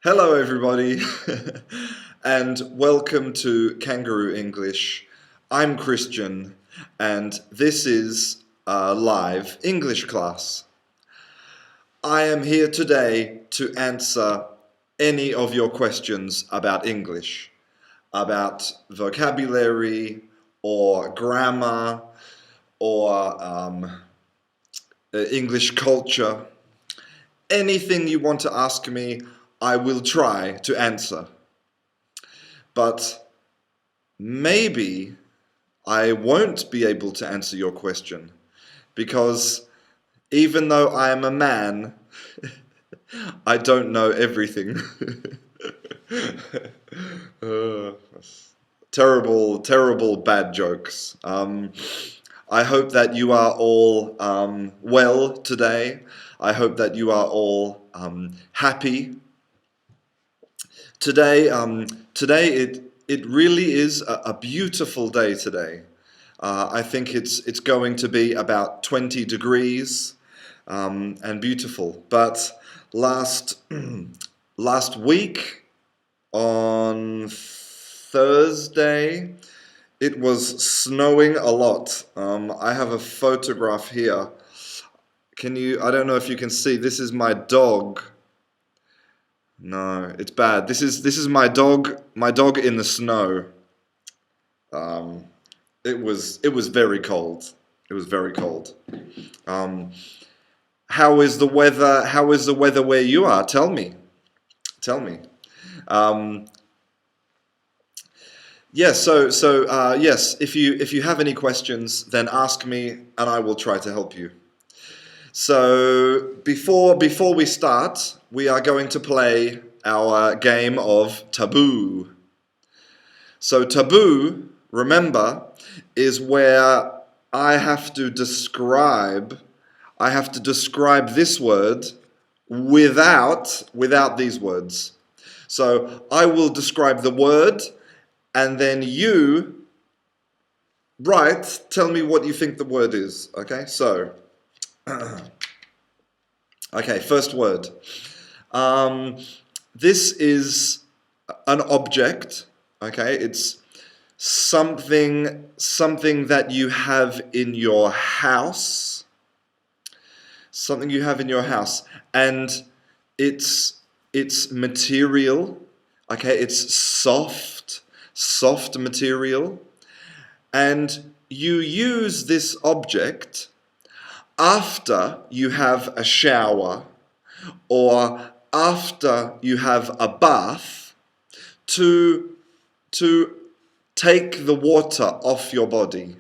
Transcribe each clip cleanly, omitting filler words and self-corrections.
Hello, everybody, and welcome to Canguro English. I'm Christian, and this is a live English class. I am here today to answer any of your questions about English, about vocabulary or grammar or English culture. Anything you want to ask me, I will try to answer. But maybe I won't be able to answer your question because even though I am a man, I don't know everything. uh, terrible bad jokes. I hope that you are all well today. I hope that you are all happy. Today it really is a beautiful day today. I think it's going to be about 20 degrees and beautiful. But last last week on Thursday, it was snowing a lot. I have a photograph here. I don't know if you can see, this is my dog. No, it's bad. This is my dog in the snow. Um, it was very cold. It was very cold. Um, how is the weather? How is the weather where you are? Tell me. Tell me. Um, yes. Yes. If you have any questions, then ask me, and I will try to help you. So before we start, we are going to play our game of Taboo. So Taboo, remember, is where I have to describe this word without these words. So I will describe the word, and then you tell me what you think the word is. Okay, so okay, first word. This is an object. Okay, it's something that you have in your house. Something you have in your house, and it's material. Okay, it's soft material, and you use this object after you have a shower or after you have a bath to take the water off your body.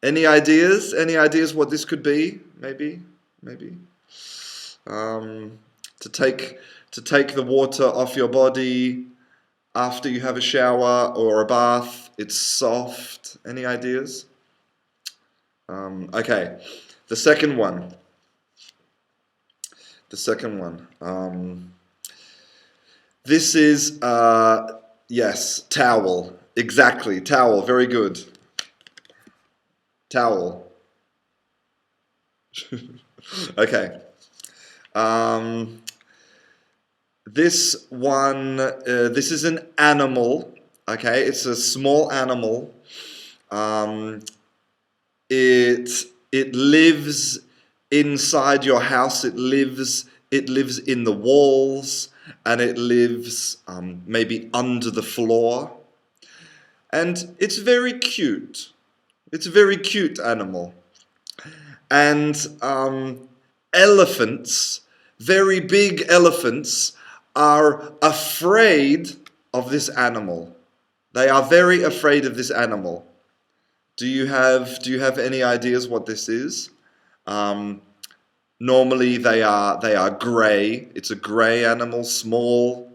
Any ideas? Any ideas what this could be? Maybe. To take the water off your body after you have a shower or a bath. It's soft. Any ideas? Okay, the second one. This is yes, towel. Exactly, towel. Very good. Towel. Okay. This one. This is an animal. Okay, it's a small animal. It lives inside your house. It lives in the walls, and it lives maybe under the floor. And it's very cute. It's a very cute animal. And elephants, very big elephants, are afraid of this animal. They are very afraid of this animal. Do you have any ideas what this is? Normally they are grey. It's a grey animal, small.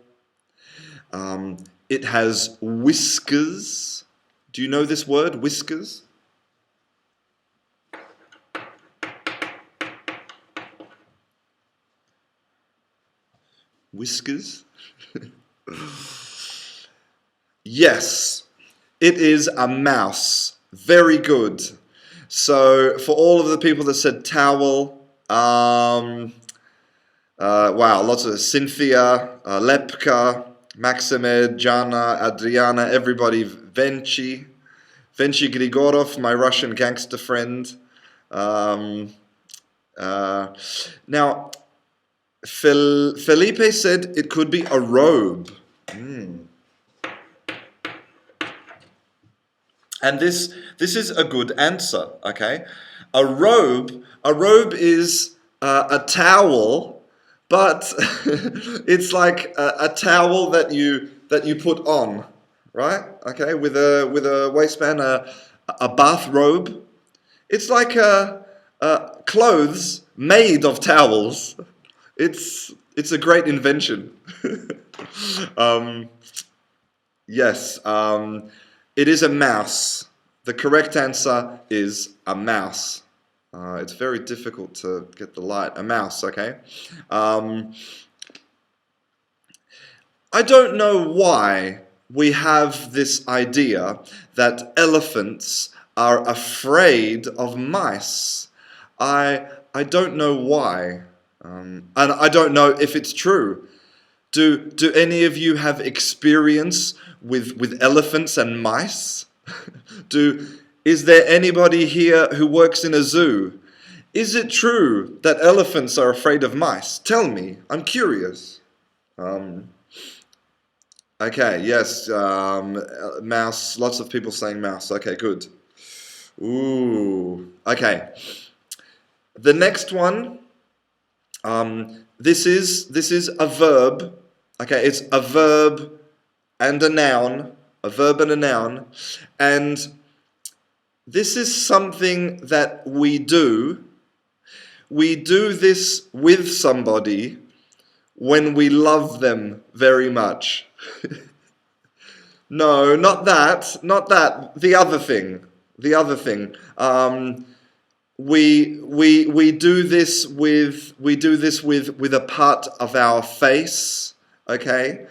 It has whiskers. Do you know this word, whiskers? Whiskers? Yes, it is a mouse. Very good. So for all of the people that said towel, Wow, lots of Cynthia, Lepka, Maximed, Jana, Adriana, everybody, Venchi Grigorov, my Russian gangster friend. Um, Now, Felipe said it could be a robe. And this is a good answer, okay? A robe is a towel, but it's like a towel that you put on, right? Okay, with a waistband, a bathrobe. It's like clothes made of towels. It's a great invention. um, yes, it is a mouse. The correct answer is a mouse. It's very difficult to get the light. A mouse, okay? Um, I don't know why we have this idea that elephants are afraid of mice. I don't know why. And I don't know if it's true. Do any of you have experience with elephants and mice? Is there anybody here who works in a zoo? Is it true that elephants are afraid of mice? Tell me. I'm curious. Okay, yes, mouse. Lots of people saying mouse. Okay, good. Ooh. Okay. The next one. This is a verb. Okay, it's a verb and a noun. A verb and a noun, and this is something that we do. We do this with somebody when we love them very much. No, not that. Not that. The other thing. The other thing. We do this with a part of our face. Okay.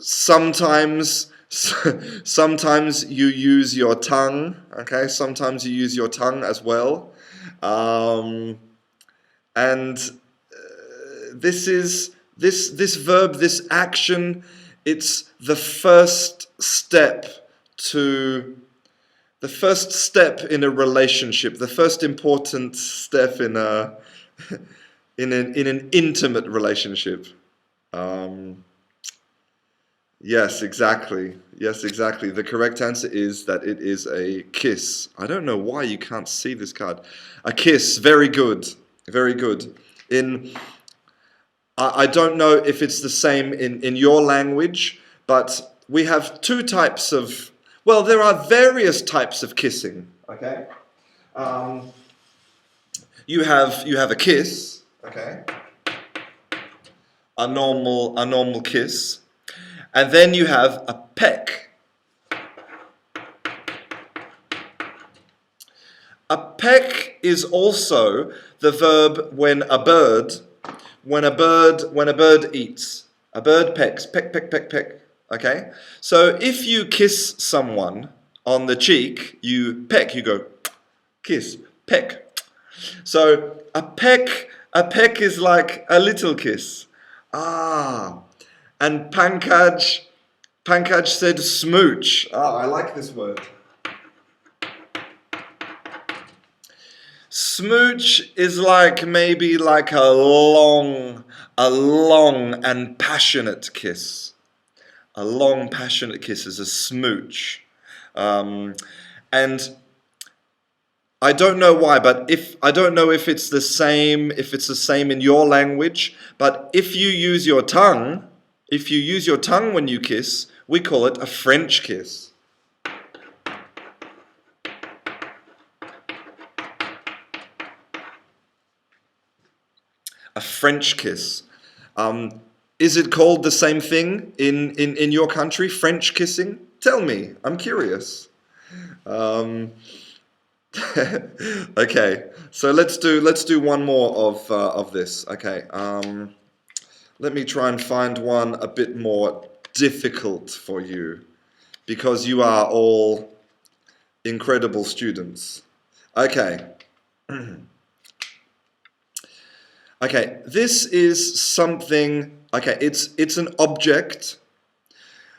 Sometimes you use your tongue. Okay. Sometimes you use your tongue as well. And this verb, this action, it's the first step in a relationship, the first important step in an intimate relationship. Yes, exactly. Yes, exactly. The correct answer is that it is a kiss. I don't know why you can't see this card. A kiss. Very good. Very good. I don't know if it's the same in your language, but we have two types of, well, there are various types of kissing. Okay. You have a kiss. Okay. A normal kiss. And then you have a peck. A peck is also the verb when a bird eats. A bird pecks, peck, peck, peck, peck. Okay? So if you kiss someone on the cheek, you peck, you go kiss, peck. So a peck is like a little kiss. And Pankaj said smooch. I like this word. Smooch is maybe like a long and passionate kiss. A long, passionate kiss is a smooch. And I don't know why, but I don't know if it's the same in your language, but if you use your tongue when you kiss, we call it a French kiss. A French kiss. Is it called the same thing in your country, French kissing? Tell me, I'm curious. Okay, so let's do one more of this. Okay, let me try and find one a bit more difficult for you, because you are all incredible students. Okay. Okay, this is something. Okay, it's an object.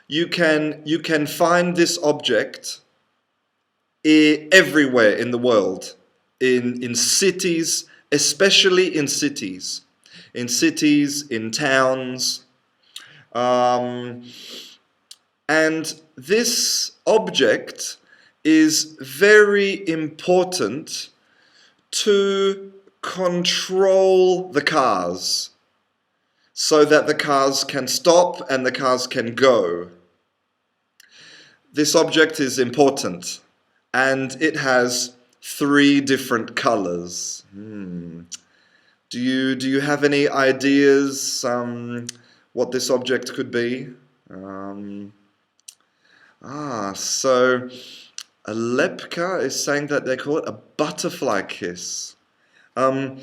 You can find this object everywhere in the world, in cities, especially in cities, in towns, um, and this object is very important to control the cars so that the cars can stop and the cars can go. This object is important and it has 3 different colors. Do you have any ideas what this object could be? So a lepka is saying that they call it a butterfly kiss. A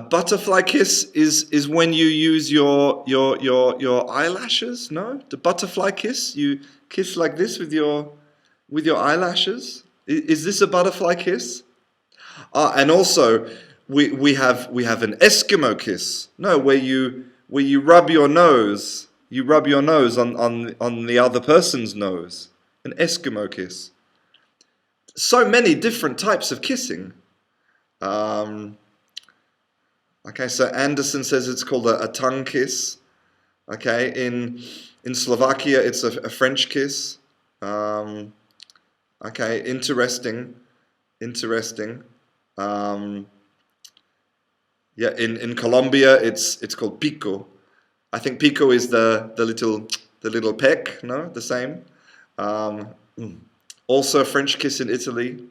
butterfly kiss is when you use your eyelashes. No, the butterfly kiss, you kiss like this with your eyelashes. Is this a butterfly kiss? And also we have an Eskimo kiss. No, where you rub your nose. You rub your nose on the other person's nose. An Eskimo kiss. So many different types of kissing. Okay, so Anderson says it's called a tongue kiss. Okay, in Slovakia it's a French kiss. Okay, interesting. Yeah, in Colombia it's called pico. I think pico is the little peck. No, the same. Also a French kiss in Italy.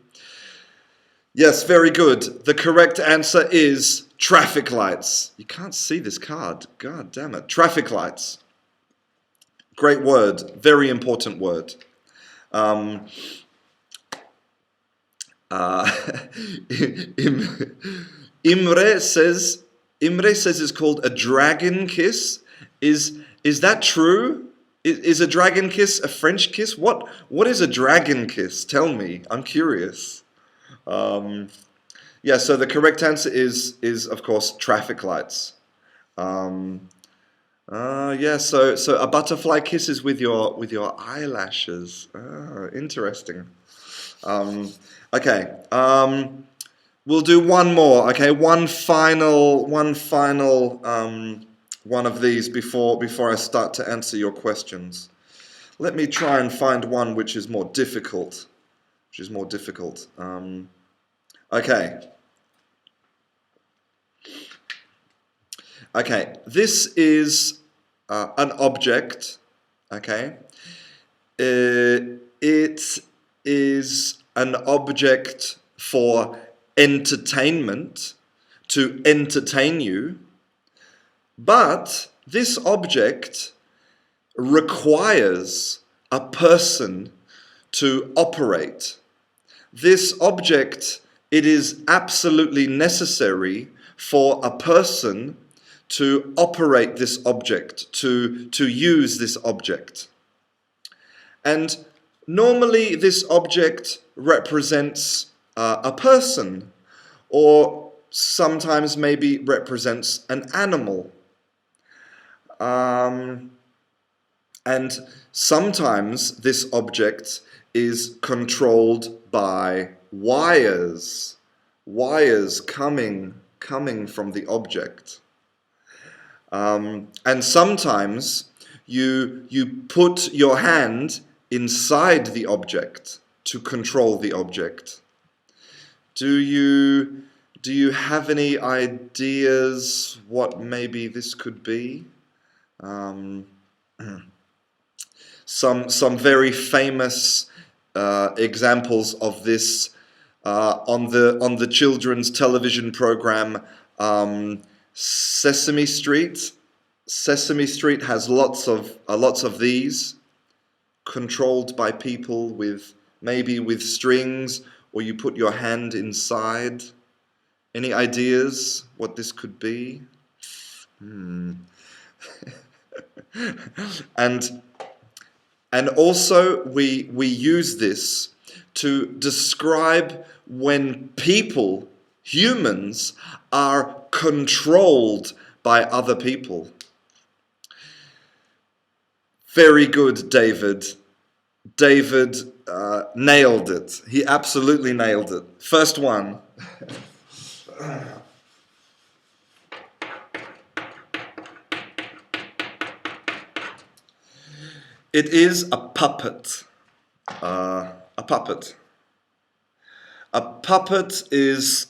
Yes, very good. The correct answer is traffic lights. You can't see this card. God damn it. Traffic lights. Great word. Very important word. Imre says it's called a dragon kiss. Is that true? Is a dragon kiss a French kiss? What is a dragon kiss? Tell me. I'm curious. Yeah, so the correct answer is of course traffic lights. Yeah, so a butterfly kiss is with your eyelashes. Interesting. Okay. We'll do one more. Okay, one final one of these before I start to answer your questions. Let me try and find one which is more difficult. Okay. Okay, this is an object. Okay. It is an object for entertainment, to entertain you, but this object requires a person to operate. This object, it is absolutely necessary for a person to operate this object, to use this object. And normally this object represents a person, or sometimes maybe represents an animal. And sometimes this object is controlled by wires coming from the object. And sometimes you put your hand inside the object to control the object. Do you have any ideas what maybe this could be? Some very famous examples of this on the children's television program Sesame Street. Sesame Street has lots of these, controlled by people with strings, or you put your hand inside. Any ideas what this could be? And also we use this to describe when people, Humans are controlled by other people. Very good, David. David nailed it. He absolutely nailed it. First one. It is a puppet. A puppet. A puppet is,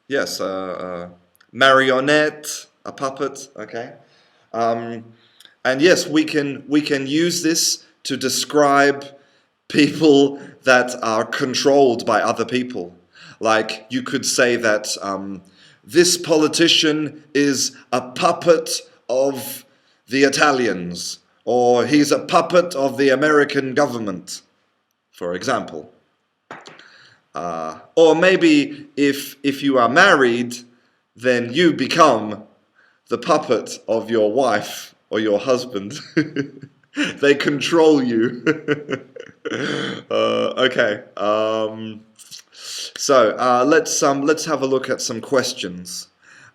yes, a marionette, a puppet, okay? And yes, we can use this to describe people that are controlled by other people. Like you could say that this politician is a puppet of the Italians, or he's a puppet of the American government, for example. Or maybe if you are married, then you become the puppet of your wife or your husband. They control you. Okay. So let's have a look at some questions.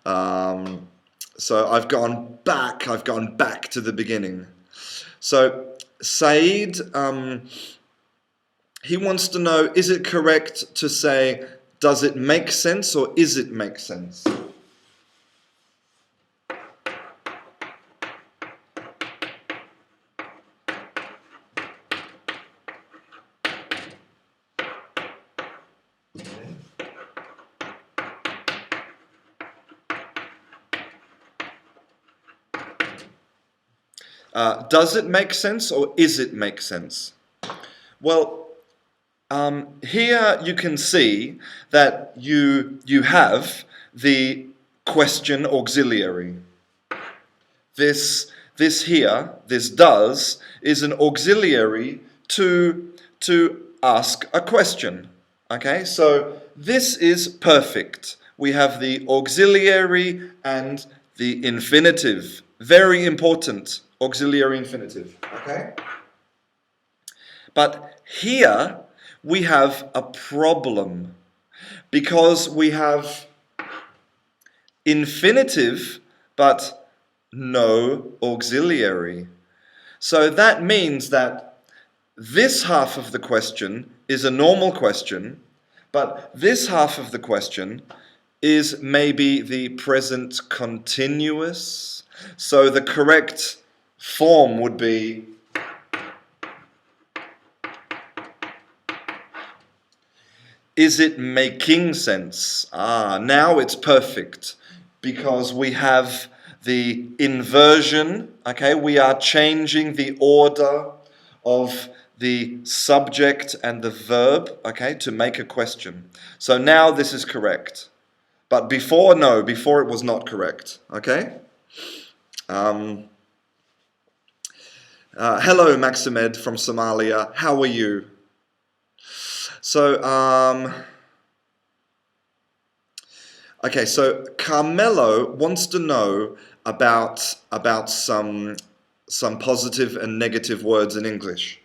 So I've gone back to the beginning. So Said, he wants to know, is it correct to say, does it make sense or is it make sense? Does it make sense or is it make sense? Well, here you can see that you have the question auxiliary. This here, this does, is an auxiliary to ask a question. Okay, so this is perfect. We have the auxiliary and the infinitive. Very important, auxiliary infinitive. Okay? But here we have a problem because we have infinitive but no auxiliary. So that means that this half of the question is a normal question, but this half of the question is maybe the present continuous. So the correct form would be is it making sense? Now it's perfect because we have the inversion, okay? We are changing the order of the subject and the verb, okay, to make a question. So now this is correct. But before, no, before it was not correct, okay? Hello, Maximed from Somalia. How are you? So, okay, so Carmelo wants to know about some positive and negative words in English.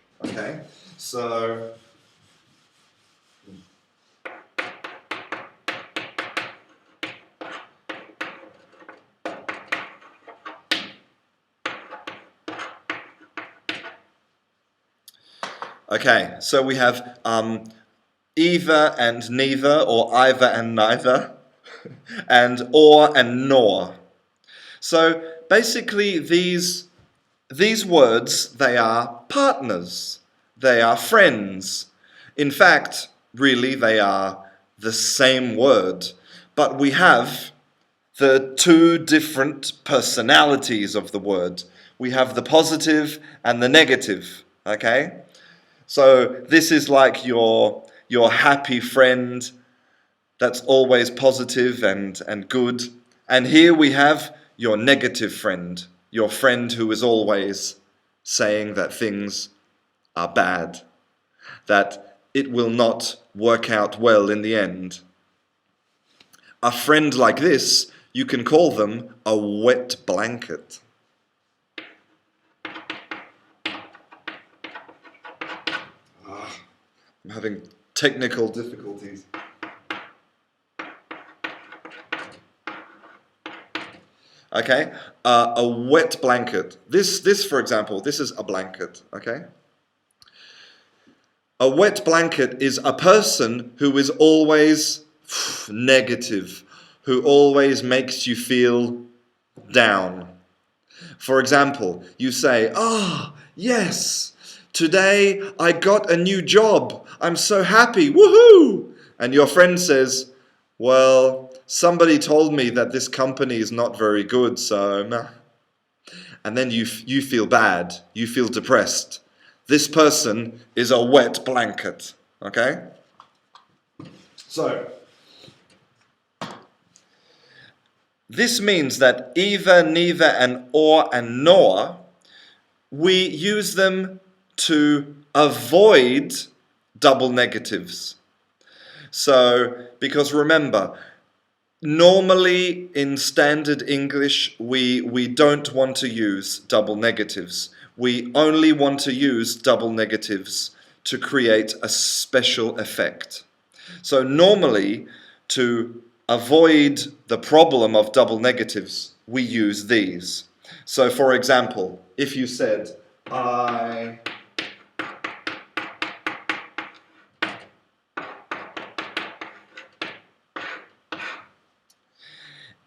Okay, so we have either and neither, or either and neither, and or and nor. So basically these words, they are partners, they are friends. In fact, really they are the same word, but we have the two different personalities of the word. We have the positive and the negative, okay? So this is like your happy friend that's always positive and good. And here we have your negative friend, your friend who is always saying that things are bad, that it will not work out well in the end. A friend like this, you can call them a wet blanket. I'm having technical difficulties. Okay, a wet blanket. This, for example, this is a blanket. Okay. A wet blanket is a person who is always negative, who always makes you feel down. For example, you say, "Ah, yes, today I got a new job. I'm so happy, woohoo!" And your friend says, "Well, somebody told me that this company is not very good, so meh." And then you feel bad, you feel depressed. This person is a wet blanket, okay? So, this means that either, neither, and or, and nor, we use them to avoid double negatives. So, because remember, normally in standard English, we don't want to use double negatives. We only want to use double negatives to create a special effect. So normally, to avoid the problem of double negatives, we use these. So for example, if you said, I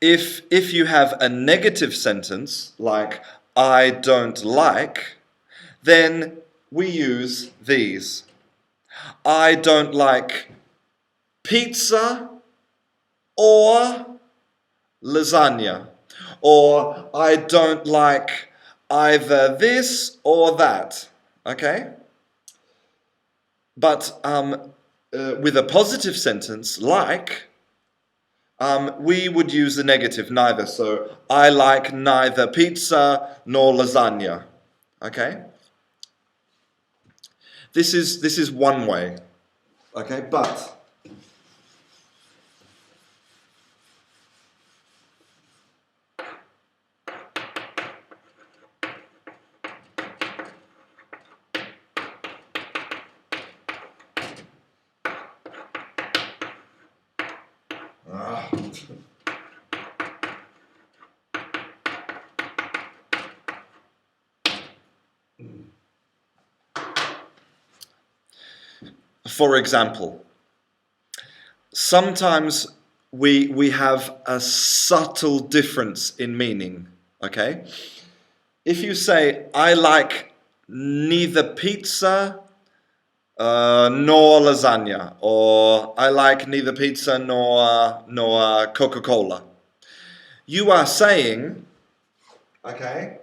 if you have a negative sentence like I don't like, then we use these. I don't like pizza or lasagna. Or I don't like either this or that. Okay? But with a positive sentence like, we would use the negative neither. So I like neither pizza nor lasagna. Okay? This is one way. Okay, but for example, sometimes we have a subtle difference in meaning, okay? If you say, I like neither pizza nor lasagna, or I like neither pizza nor Coca-Cola, you are saying, okay,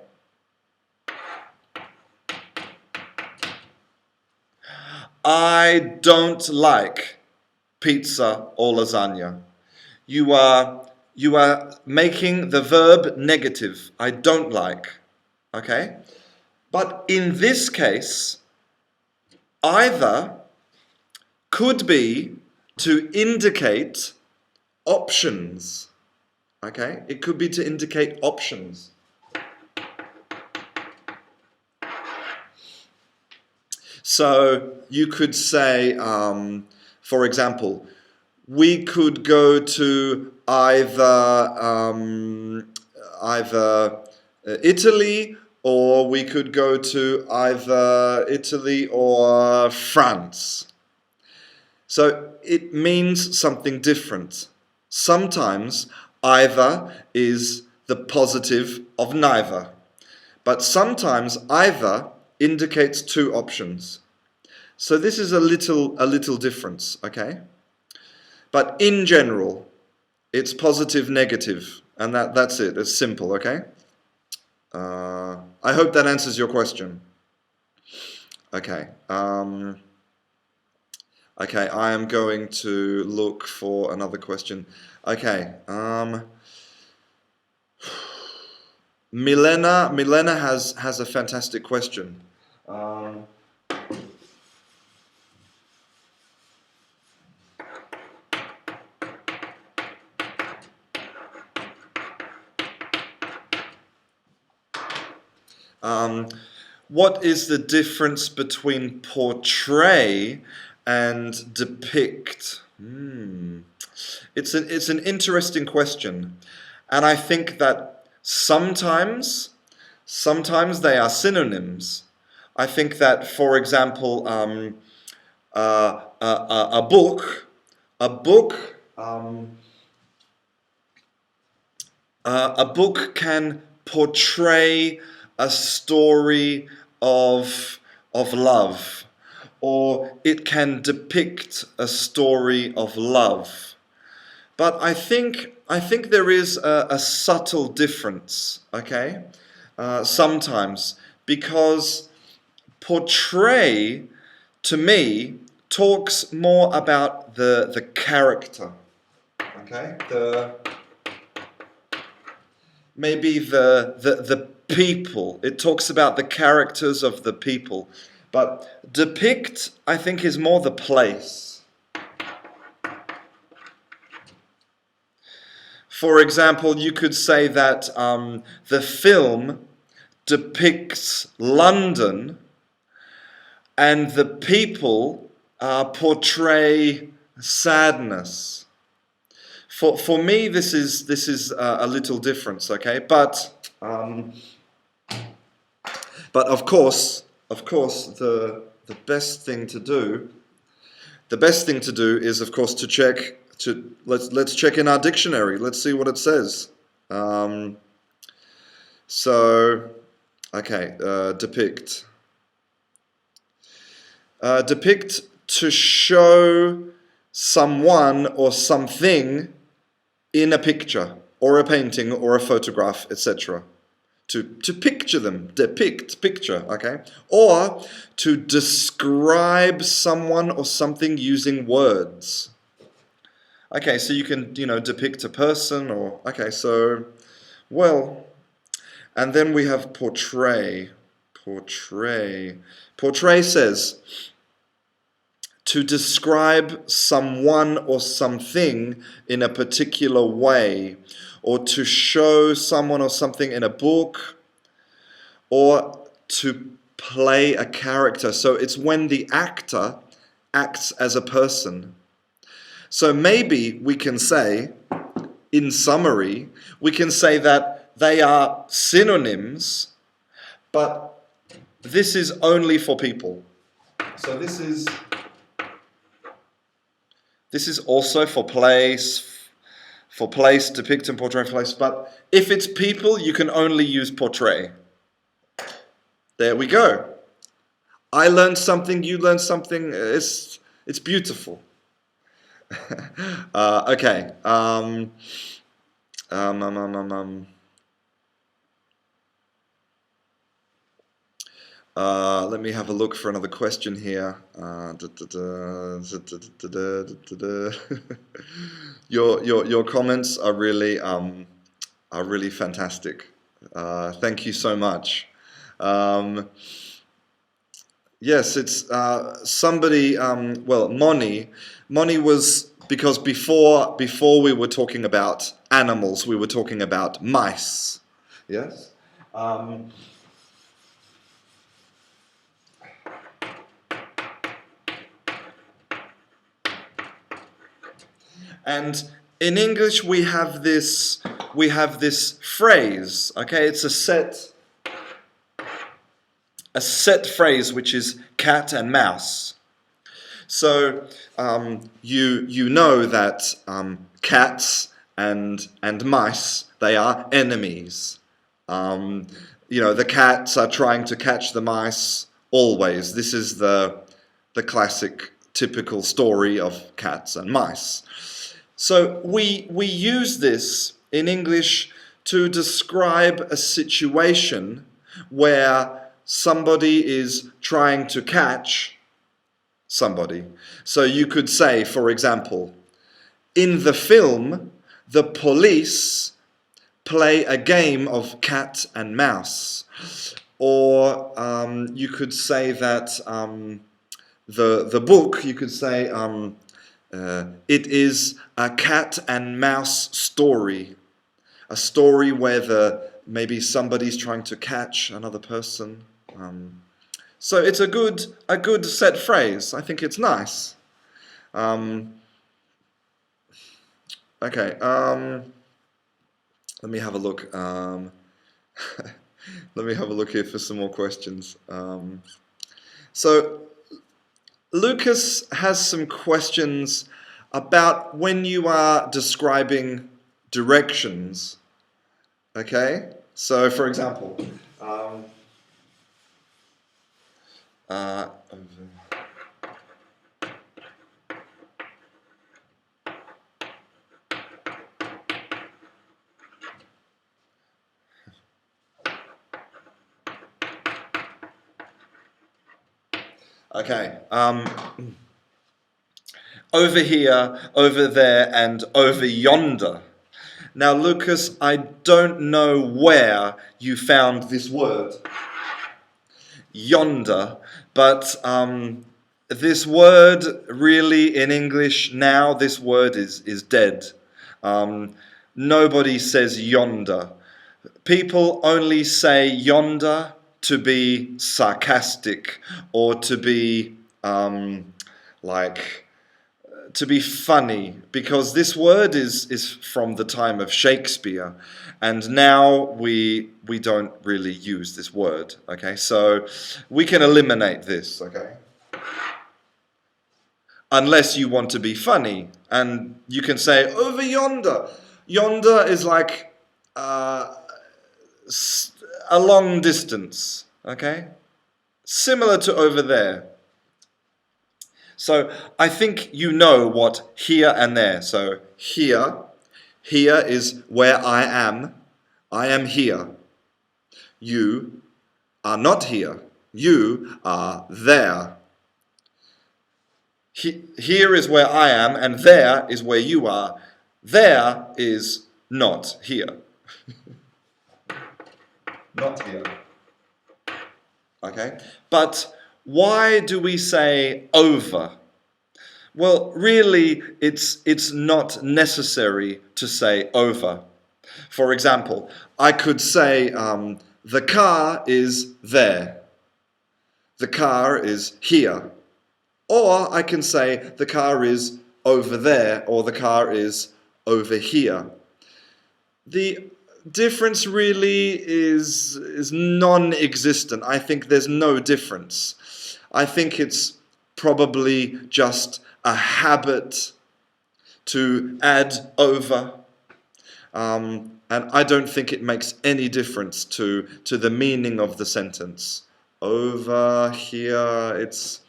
I don't like pizza or lasagna. You are making the verb negative. I don't like. Okay? But in this case, either could be to indicate options. Okay? It could be to indicate options. So you could say, for example, we could go to either Italy, or we could go to either Italy or France. So it means something different. Sometimes either is the positive of neither, but sometimes either indicates two options. So this is a little difference, okay? But in general, it's positive, negative, and that's it. It's simple, okay? I hope that answers your question. Okay. Okay, I am going to look for another question. Okay. Milena has a fantastic question. What is the difference between portray and depict? It's an interesting question, and I think that Sometimes they are synonyms. I think that, for example, a book, a book, a book can portray a story of love, or it can depict a story of love. But I think there is a subtle difference, okay? Sometimes, because portray, to me, talks more about the character, okay? Maybe the people. It talks about the characters of the people. But depict, I think, is more the place. For example, you could say that the film depicts London, and the people portray sadness. For me, this is a little difference, okay? But of course, the best thing to do, is, of course, to check. Let's check in our dictionary. Let's see what it says. Okay, depict. Depict, to show someone or something in a picture, or a painting, or a photograph, etc. To picture them, depict, picture, okay? Or to describe someone or something using words. Okay, so you can, depict a person, or, okay, so, well, and then we have portray. Portray says, to describe someone or something in a particular way, or to show someone or something in a book, or to play a character. So it's when the actor acts as a person. So maybe we can say, in summary, we can say that they are synonyms, but this is only for people. So this is also for place, depict and portray place. But if it's people, you can only use portray. There we go. I learned something, you learned something. It's beautiful. Okay. Let me have a look for another question here. Your comments are really fantastic. Thank you so much. Yes, it's somebody. Well, Moni was, because before we were talking about animals, we were talking about mice. Yes. And in English we have this phrase, okay? It's a set phrase, which is cat and mouse. So you know that cats and mice, they are enemies. The cats are trying to catch the mice always. This is the classic, typical story of cats and mice. So we use this in English to describe a situation where somebody is trying to catch somebody. So you could say, for example, in the film, the police play a game of cat and mouse. Or you could say that the book, you could say, it is a cat and mouse story. A story where maybe somebody's trying to catch another person. So it's a good set phrase. I think it's nice. Okay. Let me have a look. Let me have a look here for some more questions. So Lucas has some questions about when you are describing directions. Okay? So, for example, okay. Over here, over there, and over yonder. Now, Lucas, I don't know where you found this word, yonder, but this word really in English now, this word is dead. Nobody says yonder. People only say yonder to be sarcastic or to be like to be funny, because this word is from the time of Shakespeare, and now we don't really use this word. Okay, so we can eliminate this. Okay, unless you want to be funny, and you can say over yonder. Yonder is like a long distance. Okay, similar to over there. So I think you know what here and there. So here is where I am. I am here. You are not here. You are there. Here is where I am, and there is where you are. There is not here. Not here. Okay? But why do we say over? Well, really, it's not necessary to say over. For example, I could say the car is there. The car is here. Or I can say the car is over there, or the car is over here. The difference really is non-existent. I think there's no difference. I think it's probably just a habit to add over, and I don't think it makes any difference to the meaning of the sentence. Over here, it's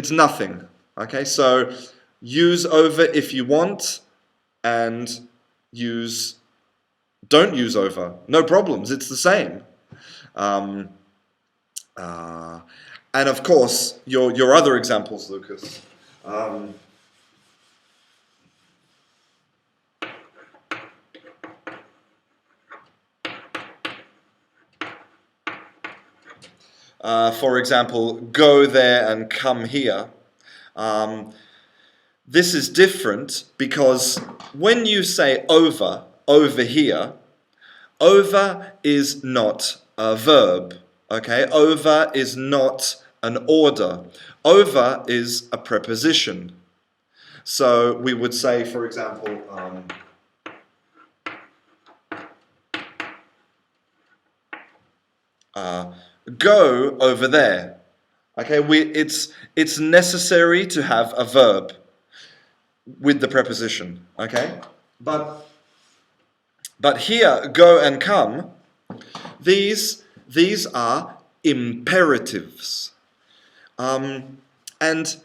nothing. Okay, so use over if you want, and don't use over. No problems. It's the same. And of course, your other examples, Lucas. For example, go there and come here. This is different because when you say over here, over is not a verb. Okay, over is not an order. Over is a preposition. So we would say, for example, go over there. Okay, it's necessary to have a verb with the preposition. Okay, but here, go and come, these are imperatives. And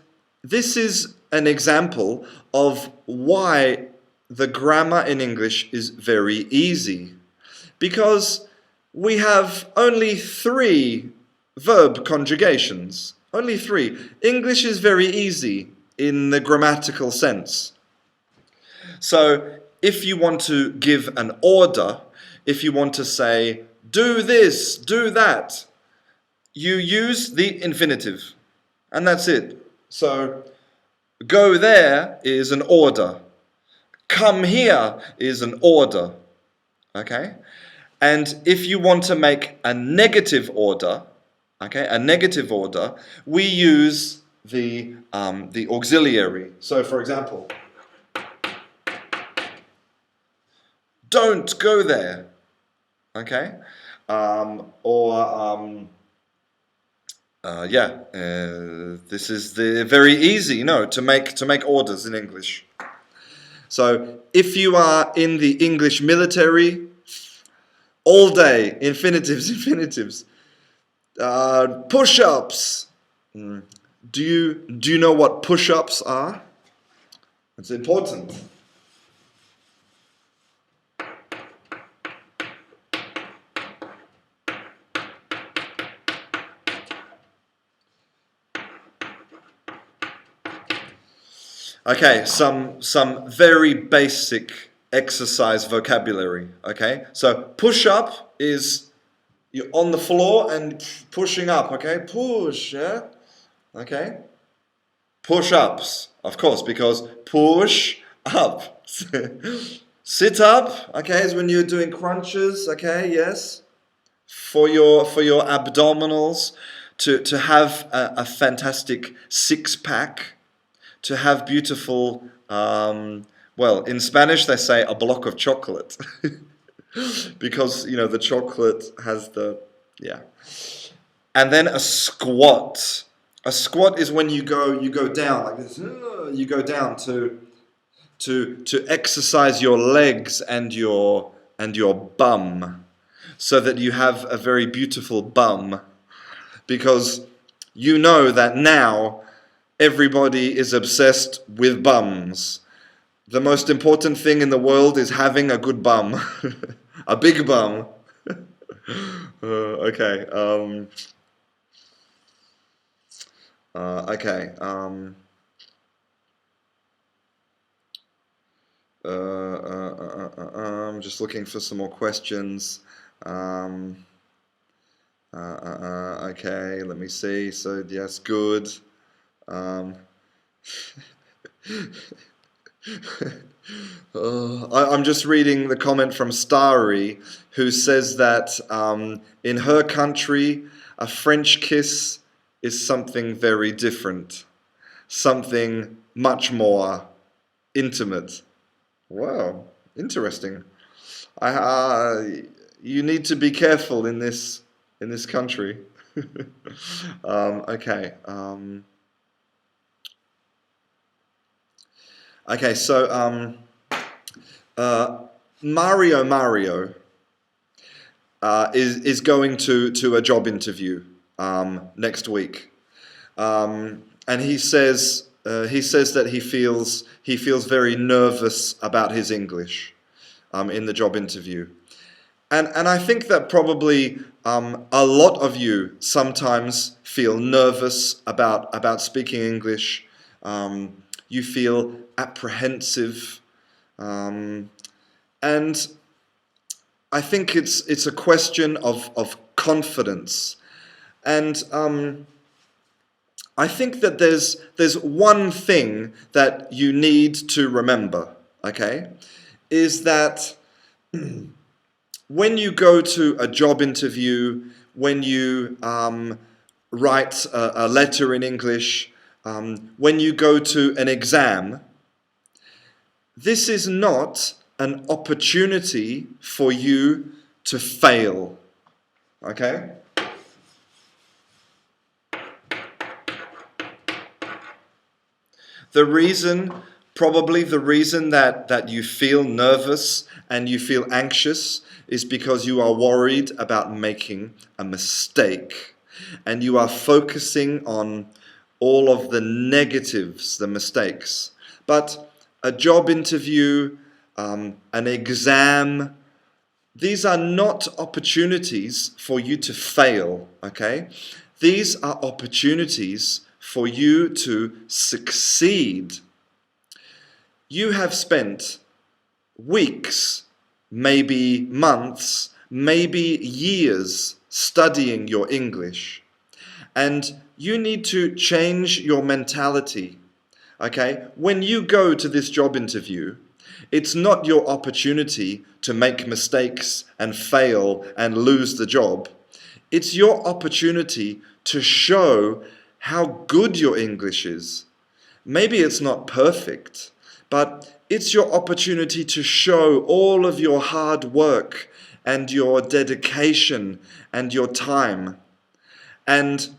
this is an example of why the grammar in English is very easy. Because we have only 3 verb conjugations. Only 3. English is very easy in the grammatical sense. So if you want to give an order, if you want to say, do this, do that, you use the infinitive. And that's it. So go there is an order. Come here is an order. Okay? And if you want to make a negative order, okay, a negative order, we use the auxiliary. So for example, don't go there. Okay? This is the very easy, to make orders in English. So if you are in the English military, all day, infinitives. Push-ups. Do you know what push-ups are? It's important. Okay, some very basic exercise vocabulary. Okay, so push up is you're on the floor and pushing up. Okay, push. Yeah. Okay. Push ups, of course, because push up. Sit up. Okay, is when you're doing crunches. Okay, yes. For your abdominals, to have a fantastic six pack. To have beautiful, well, in Spanish they say a block of chocolate. Because, the chocolate has yeah. And then a squat. A squat is when you go down like this. You go down to exercise your legs and your bum, so that you have a very beautiful bum. Because you know that now everybody is obsessed with bums. The most important thing in the world is having a good bum. A big bum. Okay. Okay. I'm just looking for some more questions. Okay, let me see. So, yes, good. I'm just reading the comment from Starry, who says that in her country, a French kiss is something very different, something much more intimate. Wow, interesting. You need to be careful in this country. Okay. Okay, so Mario is going to a job interview next week, and he says that he feels very nervous about his English in the job interview, and I think that probably a lot of you sometimes feel nervous about speaking English. You feel apprehensive, and I think it's a question of confidence, and I think that there's one thing that you need to remember. Okay, is that when you go to a job interview, when you write a letter in English, when you go to an exam, this is not an opportunity for you to fail. Okay? Probably the reason that you feel nervous and you feel anxious is because you are worried about making a mistake. And you are focusing on all of the negatives, the mistakes. But a job interview, an exam, these are not opportunities for you to fail, okay? These are opportunities for you to succeed. You have spent weeks, maybe months, maybe years studying your English. And you need to change your mentality, okay? When you go to this job interview, it's not your opportunity to make mistakes and fail and lose the job. It's your opportunity to show how good your English is. Maybe it's not perfect, but it's your opportunity to show all of your hard work and your dedication and your time. And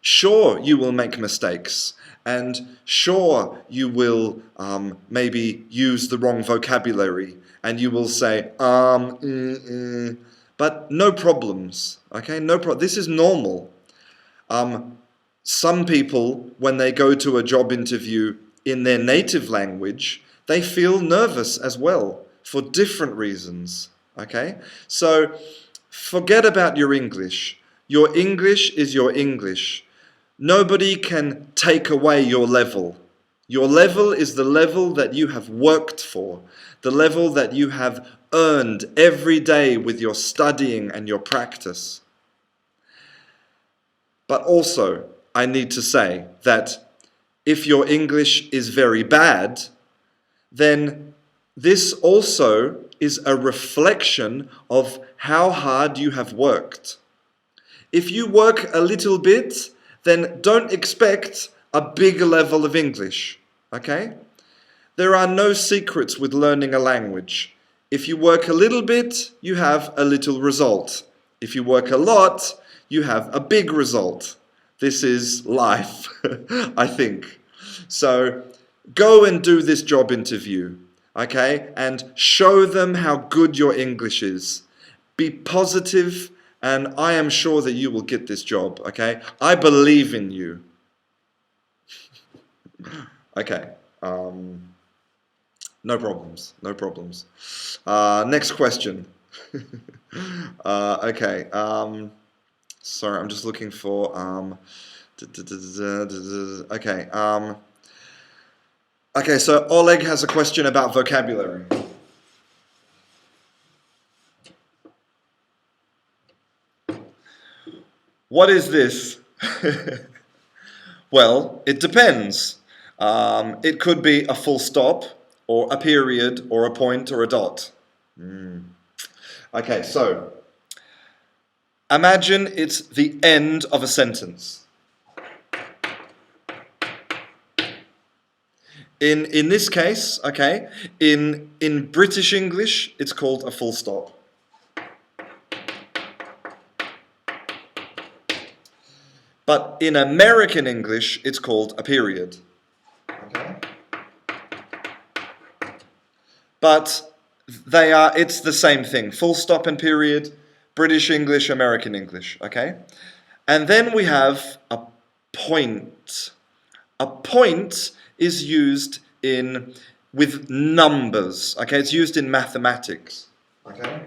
sure, you will make mistakes, and sure, you will maybe use the wrong vocabulary, and you will say, but no problems, okay? This is normal. Some people, when they go to a job interview in their native language, they feel nervous as well for different reasons, okay? So forget about your English. Your English is your English. Nobody can take away your level. Your level is the level that you have worked for, the level that you have earned every day with your studying and your practice. But also, I need to say that if your English is very bad, then this also is a reflection of how hard you have worked. If you work a little bit, then don't expect a big level of English, okay? There are no secrets with learning a language. If you work a little bit, you have a little result. If you work a lot, you have a big result. This is life, I think. So go and do this job interview, okay? And show them how good your English is. Be positive, and I am sure that you will get this job, okay? I believe in you. Okay. No problems. No problems. Next question. Okay. Sorry, I'm just looking for. Okay. Okay. So Oleg has a question about vocabulary. What is this? Well, it depends. It could be a full stop, or a period, or a point, or a dot. Okay, so imagine it's the end of a sentence. In this case, okay, in British English, it's called a full stop. But in American English, it's called a period. Okay? But it's the same thing. Full stop and period, British English, American English, okay? And then we have a point. A point is used with numbers, okay? It's used in mathematics, okay?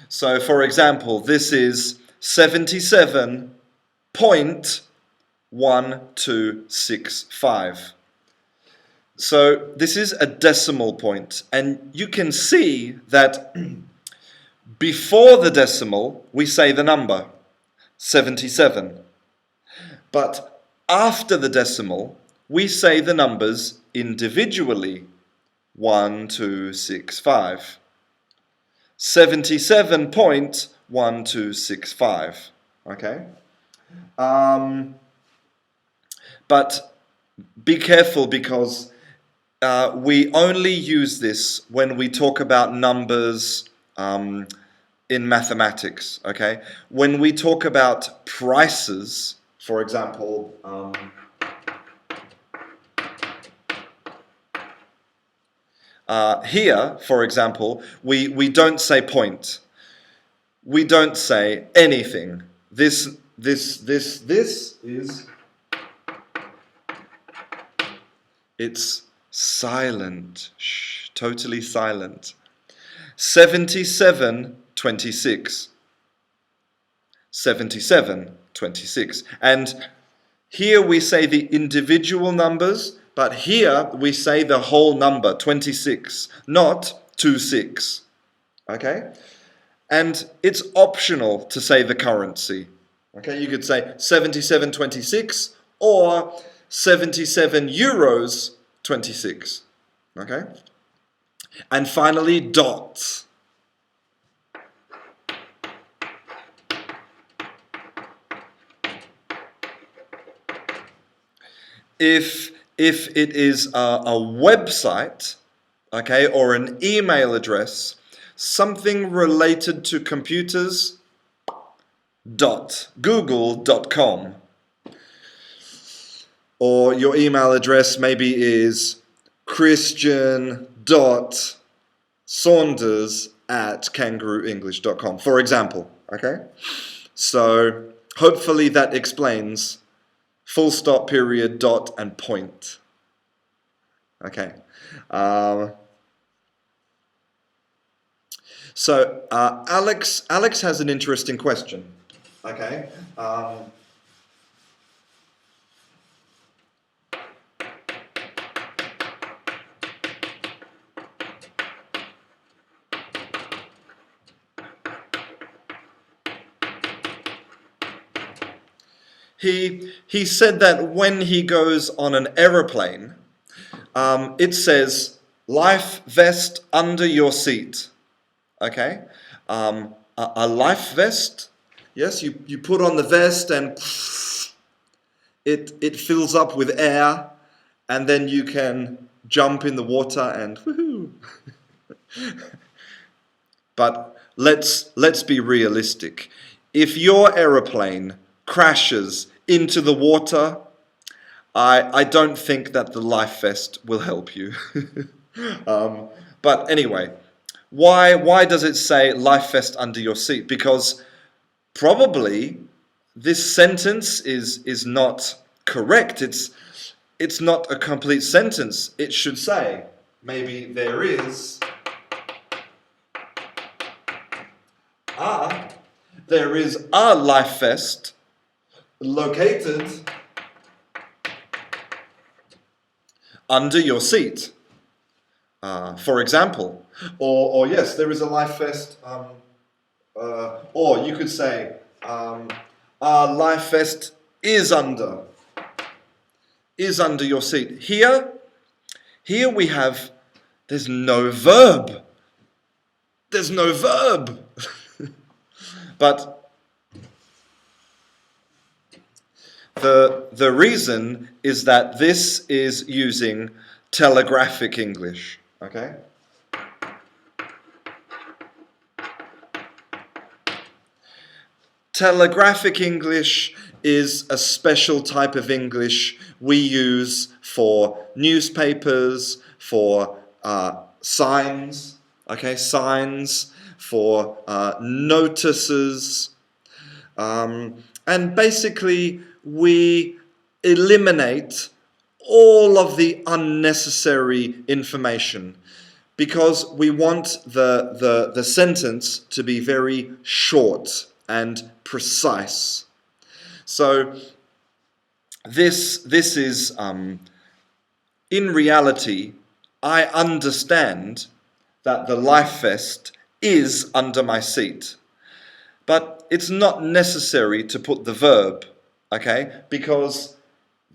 So, for example, this is 77.1265. So this is a decimal point, and you can see that before the decimal, we say the number, 77. But after the decimal, we say the numbers individually, 1, 2, 6, 5. 77.1265. Okay? But be careful, because we only use this when we talk about numbers in mathematics, okay? When we talk about prices, for example, here, for example, we don't say point. We don't say anything. This is... It's silent. Shh, totally silent. 77.26. 77.26. And here we say the individual numbers, but here we say the whole number, 26, not 26. Okay? And it's optional to say the currency. Okay, you could say 77.26 or 77 euros 26. Okay? And finally, dots. If it is a website, okay, or an email address, something related to computers, .google.com. Or your email address maybe is christian.saunders@kangarooenglish.com, for example, okay? So hopefully that explains full stop, period, dot, and point. Okay. So Alex has an interesting question. Okay. He said that when he goes on an aeroplane, it says life vest under your seat. Okay, a life vest. Yes, you put on the vest and it fills up with air, and then you can jump in the water and woohoo. But let's be realistic. If your aeroplane crashes into the water, I don't think that the life vest will help you. But anyway, why does it say life vest under your seat? Because probably this sentence is not correct. It's not a complete sentence. It should say maybe there is a life vest located under your seat, for example. Or yes, there is a life vest, or you could say, our life vest is under your seat. Here we have, there's no verb. There's no verb. But the reason is that this is using Telegraphic English, okay? Telegraphic English is a special type of English we use for newspapers, for signs, okay, signs, for notices, and basically we eliminate all of the unnecessary information because we want the sentence to be very short and precise. So this is in reality, I understand that the life vest is under my seat, but it's not necessary to put the verb, okay, because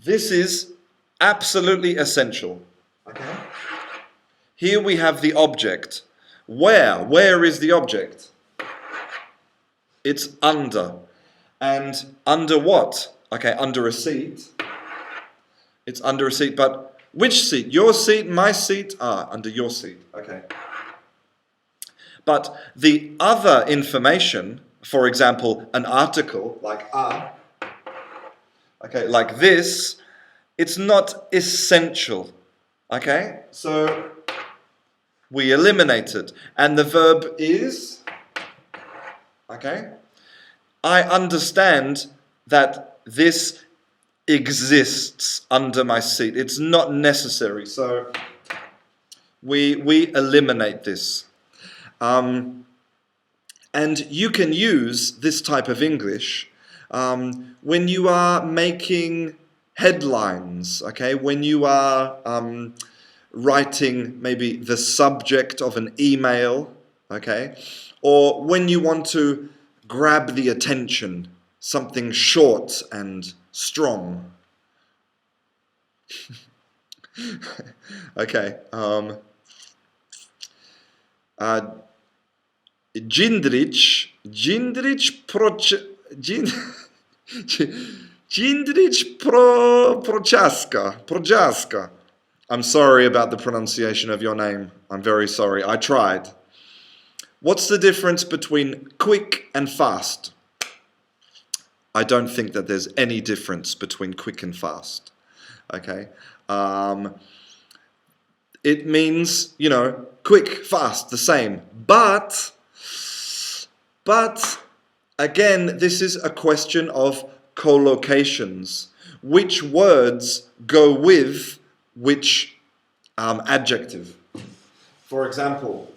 this is absolutely essential, okay? Here we have the object. Where is the object? It's under. And under what? Okay, under a seat. It's under a seat, but which seat? Your seat, my seat? Under your seat, okay. But the other information, for example, an article like okay, like this, it's not essential, okay? So we eliminate it. And the verb is, okay? I understand that this exists under my seat. It's not necessary. So we eliminate this. And you can use this type of English when you are making headlines, okay? When you are writing maybe the subject of an email, okay? Or when you want to grab the attention, something short and strong. Okay. Jindrich Jindrich Prochaska. I'm sorry about the pronunciation of your name. I'm very sorry. I tried. What's the difference between quick and fast? I don't think that there's any difference between quick and fast. Okay? It means, quick, fast, the same. But, again, this is a question of collocations. Which words go with which adjective? For example,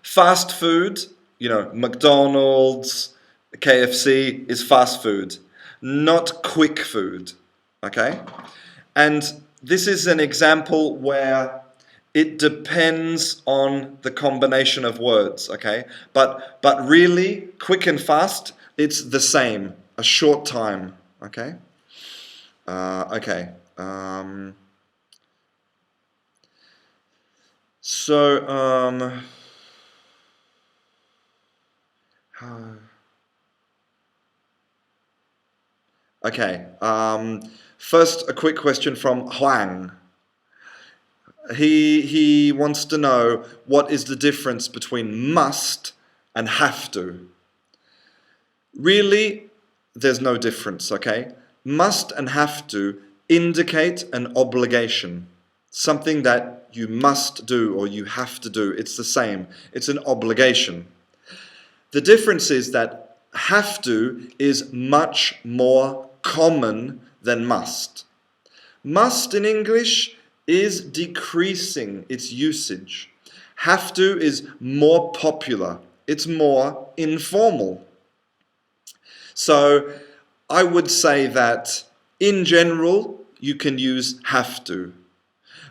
fast food, McDonald's, KFC is fast food, not quick food, okay? And this is an example where it depends on the combination of words, okay? But really, quick and fast, it's the same, a short time, okay? Okay. Okay. First, a quick question from Huang. He wants to know what is the difference between must and have to. Really, there's no difference, okay? Must and have to indicate an obligation, something that you must do or you have to do. It's the same. It's an obligation. The difference is that have to is much more common than must. Must in English is decreasing its usage. Have to is more popular. It's more informal. So I would say that in general you can use have to.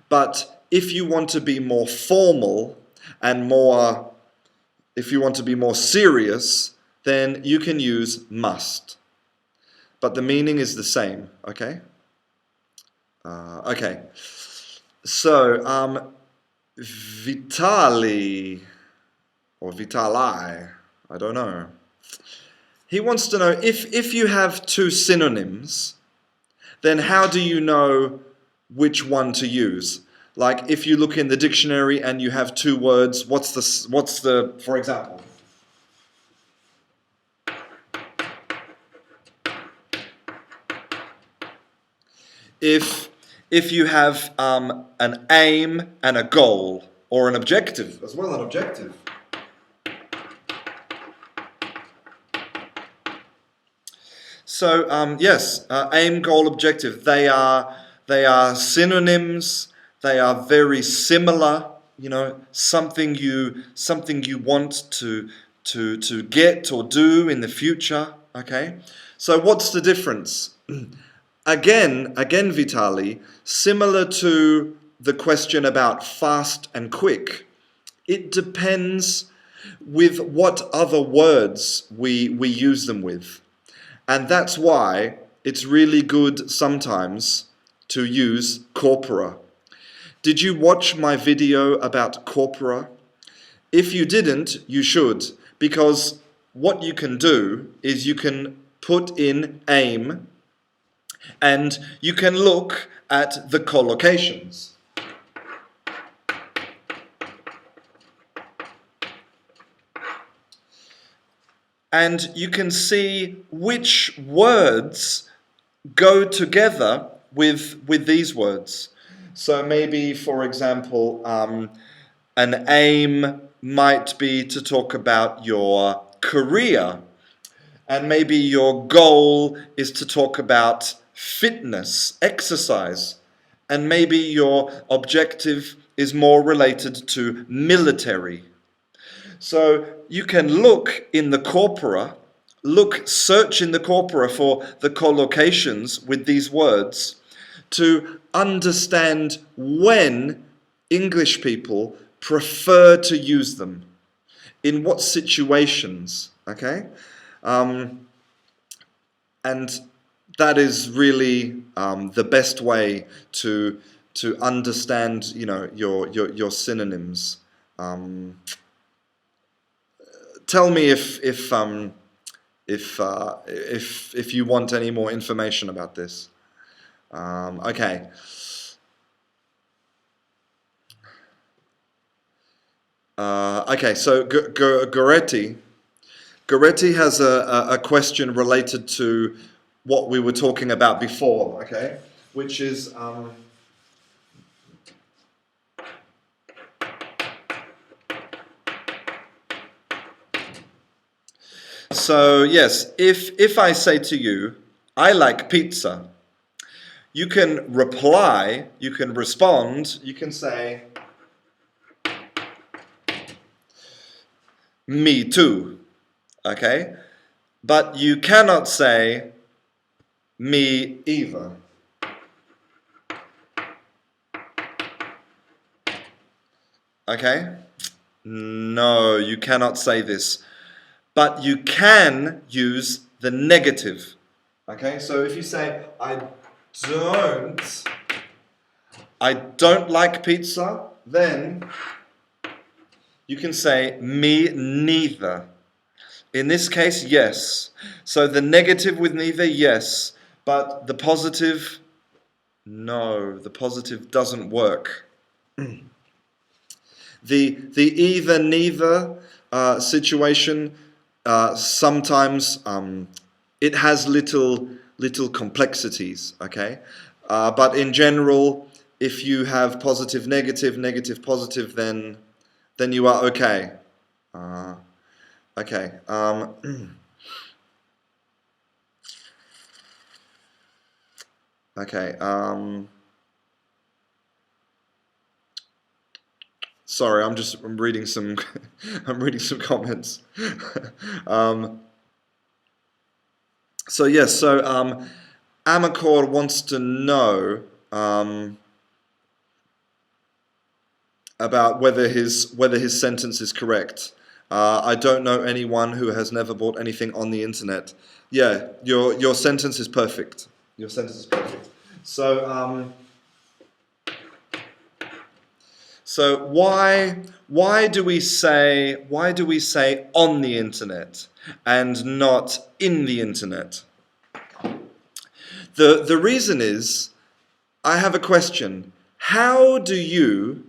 But if you want to be more formal and if you want to be more serious, then you can use must. But the meaning is the same, okay? Okay. So, Vitali, or Vitali, I don't know. He wants to know, if you have two synonyms, then how do you know which one to use? Like, if you look in the dictionary and you have two words, what's the, for example? If you have an aim and a goal, or an objective, as well, an objective. So yes, aim, goal, objective. They are synonyms. They are very similar. Something you want to get or do in the future. Okay. So what's the difference? Again, Vitali, similar to the question about fast and quick, it depends with what other words we use them with. And that's why it's really good sometimes to use corpora. Did you watch my video about corpora? If you didn't, you should, because what you can do is you can put in aim and you can look at the collocations. And you can see which words go together with these words. So maybe, for example, an aim might be to talk about your career. And maybe your goal is to talk about fitness, exercise. And maybe your objective is more related to military. So you can look in the corpora, search in the corpora for the collocations with these words to understand when English people prefer to use them, in what situations, okay? And that is really the best way to understand, your synonyms. Tell me if you want any more information about this. Okay. Okay, so Goretti has a question related to what we were talking about before, okay? Which is, so yes, if I say to you, I like pizza, you can reply, you can respond, you can say, me too, okay? But you cannot say, me either. Okay? No, you cannot say this. But you can use the negative. Okay? So if you say, I don't like pizza, then you can say, me neither. In this case, yes. So the negative with neither, yes. But the positive, no. The positive doesn't work. The either neither situation, sometimes it has little complexities, okay? But in general, if you have positive negative, negative positive, then you are okay. Okay. Okay. Sorry, I'm reading some I'm reading some comments. So yes, so Amacor wants to know about whether his sentence is correct. I don't know anyone who has never bought anything on the internet. Yeah, your sentence is perfect. Your sentence is perfect. So why do we say on the internet and not in the internet? The reason is, I have a question. How do you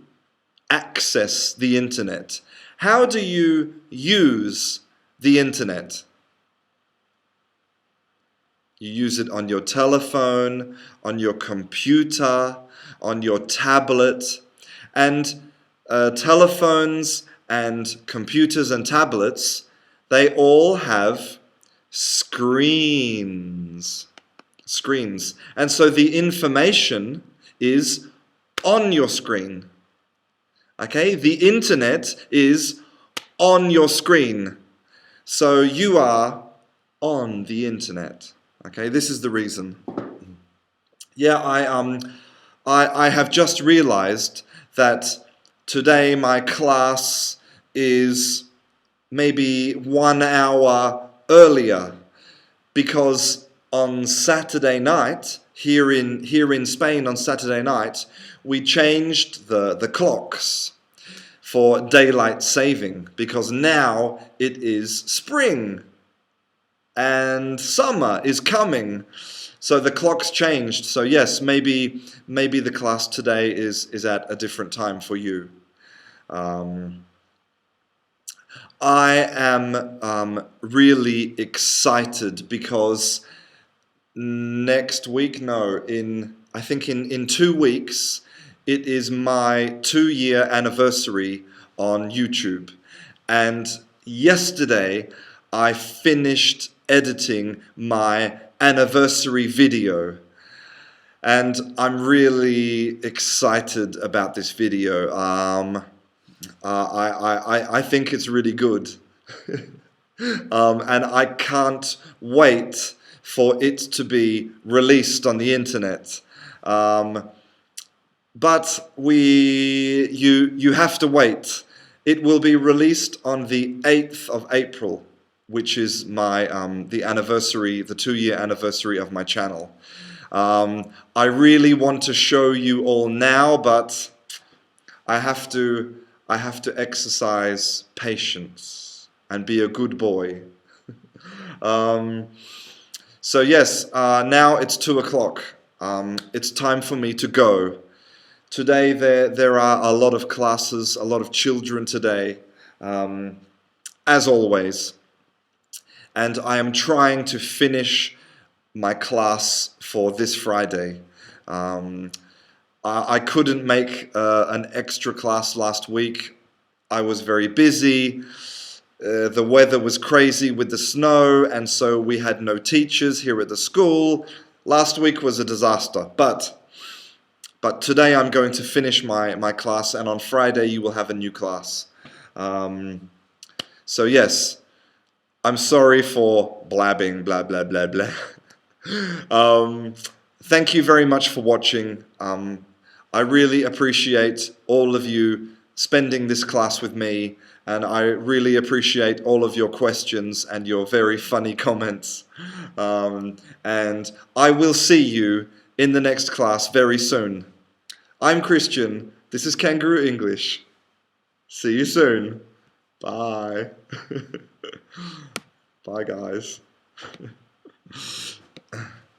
access the internet? How do you use the internet? You use it on your telephone, on your computer, on your tablet. And telephones and computers and tablets, they all have screens. And so the information is on your screen. Okay? The internet is on your screen. So you are on the internet. Okay? This is the reason. Yeah, I have just realized that today my class is maybe 1 hour earlier, because on Saturday night, here in Spain on Saturday night, we changed the clocks for daylight saving, because now it is spring and summer is coming. So the clock's changed. So yes, maybe the class today is at a different time for you. I am really excited because next week, I think in 2 weeks, it is my 2-year anniversary on YouTube. And yesterday, I finished editing my anniversary video. And I'm really excited about this video. I think it's really good. And I can't wait for it to be released on the internet. But you have to wait. It will be released on the 8th of April, which is my the 2-year anniversary of my channel. I really want to show you all now, but I have to exercise patience and be a good boy. So yes, now it's 2 o'clock. It's time for me to go. Today there are a lot of classes, a lot of children today, as always. And I am trying to finish my class for this Friday. I couldn't make an extra class last week. I was very busy. The weather was crazy with the snow, and so we had no teachers here at the school. Last week was a disaster, but today I'm going to finish my class, and on Friday you will have a new class. So yes, I'm sorry for blabbing, blah, blah, blah, blah. Thank you very much for watching. I really appreciate all of you spending this class with me, and I really appreciate all of your questions and your very funny comments. And I will see you in the next class very soon. I'm Christian. This is Canguro English. See you soon. Bye. Bye, guys.